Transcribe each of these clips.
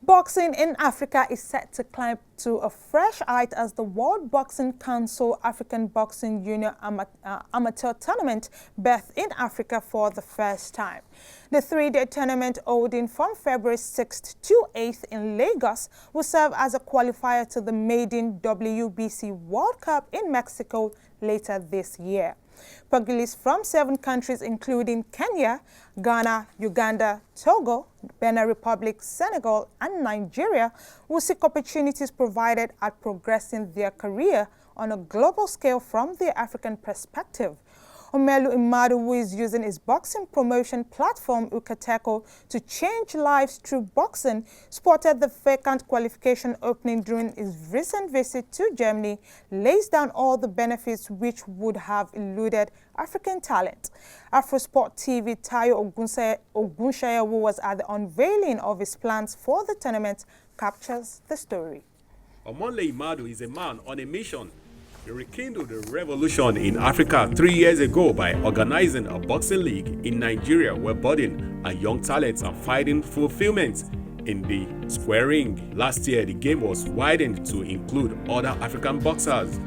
Boxing in Africa is set to climb to a fresh height as the World Boxing Council African Boxing Union Amateur Tournament berths in Africa for the first time. The three-day tournament, holding from February 6th to 8th in Lagos, will serve as a qualifier to the maiden WBC World Cup in Mexico later this year. Pugilists from 7 countries including Kenya, Ghana, Uganda, Togo, Benin Republic, Senegal and Nigeria will seek opportunities provided at progressing their career on a global scale from the African perspective. Omonlei Imadu, who is using his boxing promotion platform YUCATECO to change lives through boxing, spotted the vacant qualification opening during his recent visit to Germany, lays down all the benefits which would have eluded African talent. Afrosport TV Tayo Ogunseye, who was at the unveiling of his plans for the tournament, captures the story. Omonlei Imadu is a man on a mission. He rekindled the revolution in Africa 3 years ago by organizing a boxing league in Nigeria where budding and young talents are finding fulfillment in the square ring. Last year, the game was widened to include other African boxers.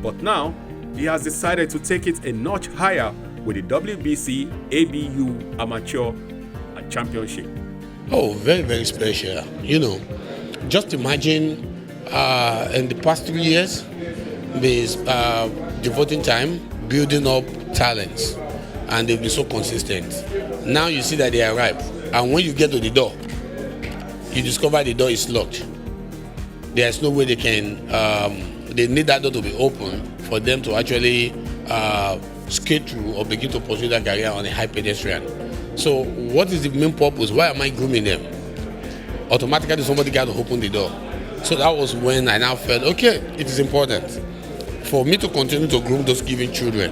But now, he has decided to take it a notch higher with the WBC-ABU Amateur Championship. Oh, very, very special. You know, just imagine in the past 3 years, devoting time, building up talents, and they've been so consistent. Now you see that they are ripe, and when you get to the door, you discover the door is locked. There's no way they can, they need that door to be open for them to actually skate through or begin to pursue their career on a high pedestrian. So what is the main purpose? Why am I grooming them? Automatically somebody got to open the door. So that was when I now felt, okay, it is important for me to continue to groom those given children.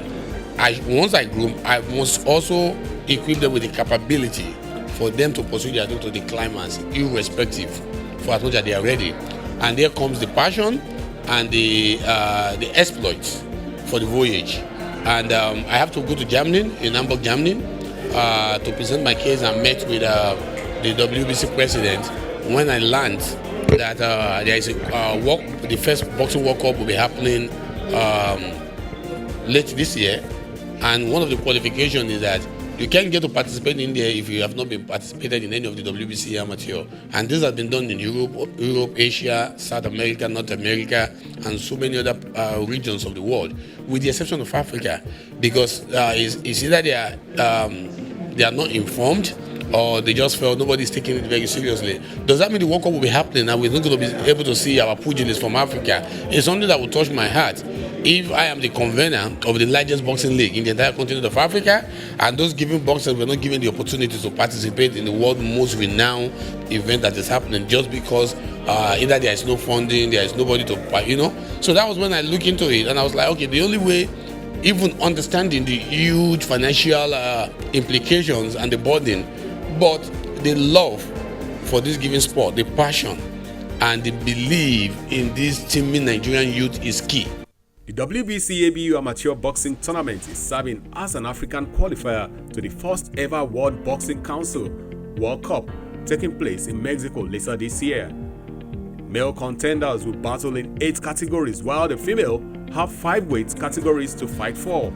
Once I groom, I must also equip them with the capability for them to pursue their dream to the climax, irrespective, for as much as they are ready. And there comes the passion and the exploits for the voyage. And I have to go to Germany, in Hamburg, Germany, to present my case. I met with the WBC president when I learned that there is the first boxing World Cup will be happening late this year, and one of the qualifications is that you can't get to participate in there if you have not been participated in any of the WBC amateur. And this has been done in Europe, Asia, South America, North America, and so many other regions of the world, with the exception of Africa, because it's either they are not informed, or they just felt nobody's taking it very seriously. Does that mean the World Cup will be happening and we're not going to be able to see our pugilists from Africa? It's something that will touch my heart. If I am the convener of the largest boxing league in the entire continent of Africa, and those giving boxers were not given the opportunity to participate in the world's most renowned event that is happening just because either there is no funding, there is nobody to, So that was when I looked into it, and I was like, okay, the only way, even understanding the huge financial implications and the burden, but the love for this given sport, the passion, and the belief in this teaming Nigerian youth is key. The WBC-ABU Amateur Boxing Tournament is serving as an African qualifier to the first ever World Boxing Council World Cup taking place in Mexico later this year. Male contenders will battle in 8 categories, while the female have 5 weight categories to fight for.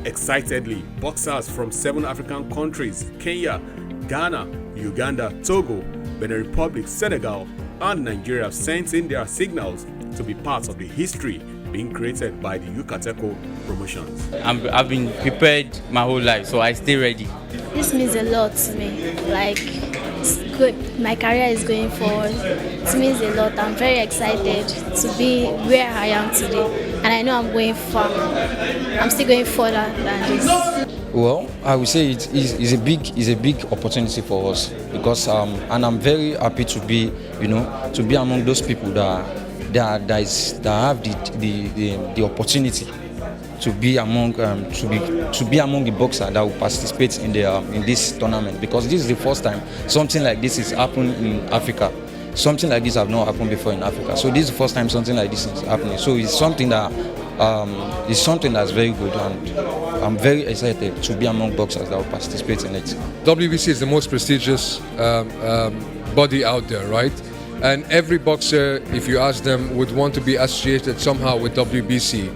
Excitedly, boxers from 7 African countries, Kenya, Ghana, Uganda, Togo, Benin Republic, Senegal, and Nigeria sent in their signals to be part of the history being created by the YUCATECO promotions. I've been prepared my whole life, so I stay ready. This means a lot to me. Like, it's good. My career is going forward. It means a lot. I'm very excited to be where I am today, and I know I'm going far. I'm still going further than this. Well, I would say it is a big opportunity for us, because and I'm very happy to be among those people that have the opportunity to be among the boxers that will participate in this tournament, because this is the first time something like this is happening in Africa. Something like this have not happened before in Africa. So this is the first time something like this is happening. So it's something that's very good, and I'm very excited to be among boxers that will participate in it. WBC is the most prestigious body out there, right? And every boxer, if you ask them, would want to be associated somehow with WBC.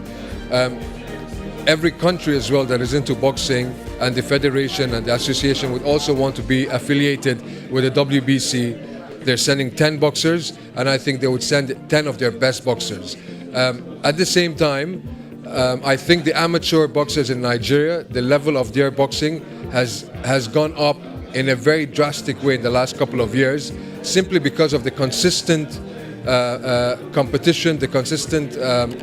Every country as well that is into boxing, and the federation and the association would also want to be affiliated with the WBC. They're sending 10 boxers, and I think they would send 10 of their best boxers. At the same time, I think the amateur boxers in Nigeria, the level of their boxing has gone up in a very drastic way in the last couple of years, simply because of the consistent competition, the consistent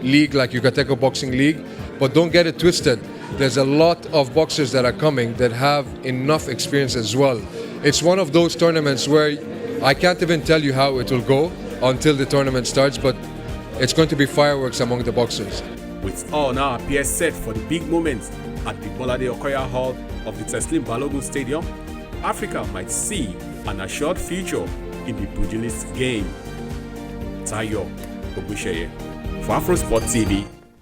league like YUCATECO Boxing League. But don't get it twisted. There's a lot of boxers that are coming that have enough experience as well. It's one of those tournaments where I can't even tell you how it will go until the tournament starts, but it's going to be fireworks among the boxers. With all now appears set for the big moments at the Bolade Okoya Hall of the Teslim Balogun Stadium, Africa might see an assured future in the Pugilists game. Tayo Ogunseye for Afrosport TV.